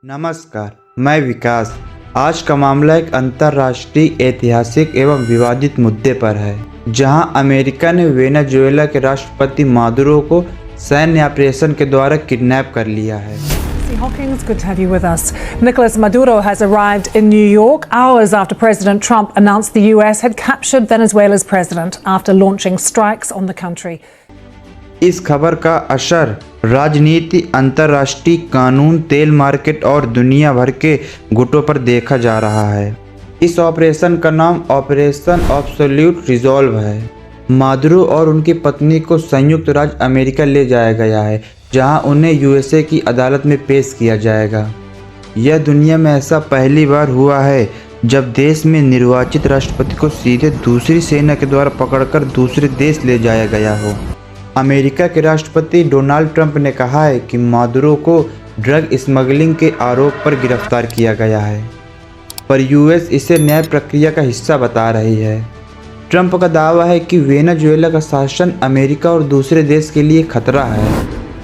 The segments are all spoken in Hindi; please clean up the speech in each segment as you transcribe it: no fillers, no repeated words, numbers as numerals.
नमस्कार, मैं विकास। आज का मामला एक अंतर्राष्ट्रीय ऐतिहासिक एवं विवादित मुद्दे पर है, जहां अमेरिका ने वेनेजुएला के राष्ट्रपति मादुरो को सैन्य ऑपरेशन के द्वारा किडनैप कर लिया है। Hawkins, good to have you with us. Nicolas Maduro has arrived in New York hours after President Trump announced the US had captured Venezuela's president after launching strikes on the country. इस खबर का असर राजनीति, अंतर्राष्ट्रीय कानून, तेल मार्केट और दुनिया भर के गुटों पर देखा जा रहा है। इस ऑपरेशन का नाम ऑपरेशन एब्सोल्यूट रिजॉल्व है। मादुरो और उनकी पत्नी को संयुक्त राज्य अमेरिका ले जाया गया है, जहां उन्हें यूएसए की अदालत में पेश किया जाएगा। यह दुनिया में ऐसा पहली बार हुआ है जब देश में निर्वाचित राष्ट्रपति को सीधे दूसरी सेना के द्वारा पकड़कर दूसरे देश ले जाया गया हो। अमेरिका के राष्ट्रपति डोनाल्ड ट्रंप ने कहा है कि मादुरो को ड्रग स्मगलिंग के आरोप पर गिरफ्तार किया गया है, पर यूएस इसे न्याय प्रक्रिया का हिस्सा बता रही है। ट्रंप का दावा है कि वेनेजुएला का शासन अमेरिका और दूसरे देश के लिए खतरा है।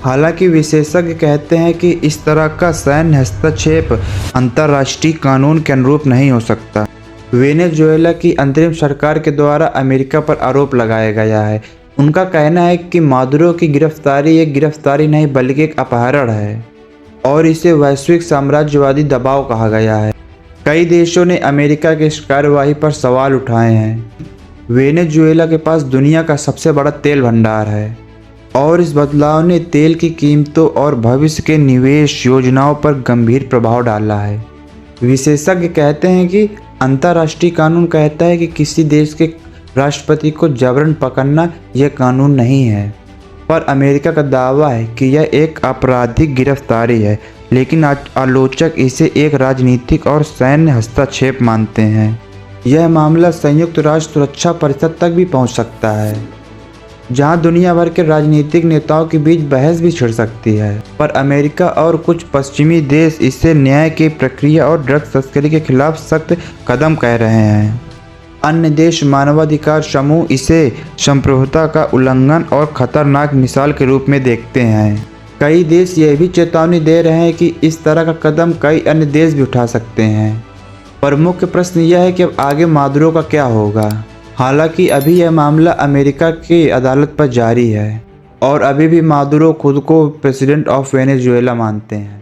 हालांकि विशेषज्ञ कहते हैं कि इस तरह का सैन्य हस्तक्षेप अंतर्राष्ट्रीय कानून के अनुरूप नहीं हो सकता। वेनेजुएला की अंतरिम सरकार के द्वारा अमेरिका पर आरोप लगाया गया है। उनका कहना है कि मादुरो की गिरफ्तारी एक गिरफ्तारी नहीं बल्कि एक अपहरण है और इसे वैश्विक साम्राज्यवादी दबाव कहा गया है। कई देशों ने अमेरिका की इस कार्रवाई पर सवाल उठाए हैं। वेनेजुएला के पास दुनिया का सबसे बड़ा तेल भंडार है और इस बदलाव ने तेल की कीमतों और भविष्य के निवेश योजनाओं पर गंभीर प्रभाव डाला है। विशेषज्ञ कहते हैं कि अंतर्राष्ट्रीय कानून कहता है कि किसी देश के राष्ट्रपति को जबरन पकड़ना यह कानून नहीं है, पर अमेरिका का दावा है कि यह एक आपराधिक गिरफ्तारी है, लेकिन आलोचक इसे एक राजनीतिक और सैन्य हस्तक्षेप मानते हैं। यह मामला संयुक्त राष्ट्र सुरक्षा परिषद तक भी पहुंच सकता है, जहां दुनिया भर के राजनीतिक नेताओं के बीच बहस भी छिड़ सकती है। पर अमेरिका और कुछ पश्चिमी देश इसे न्याय की प्रक्रिया और ड्रग्स तस्करी के खिलाफ सख्त कदम कह रहे हैं। अन्य देश मानवाधिकार समूह इसे संप्रभुता का उल्लंघन और खतरनाक मिसाल के रूप में देखते हैं। कई देश यह भी चेतावनी दे रहे हैं कि इस तरह का कदम कई अन्य देश भी उठा सकते हैं। पर मुख्य प्रश्न यह है कि अब आगे मादुरो का क्या होगा। हालांकि अभी यह मामला अमेरिका की अदालत पर जारी है और अभी भी मादुरो खुद को प्रेसिडेंट ऑफ वेनेजुएला मानते हैं।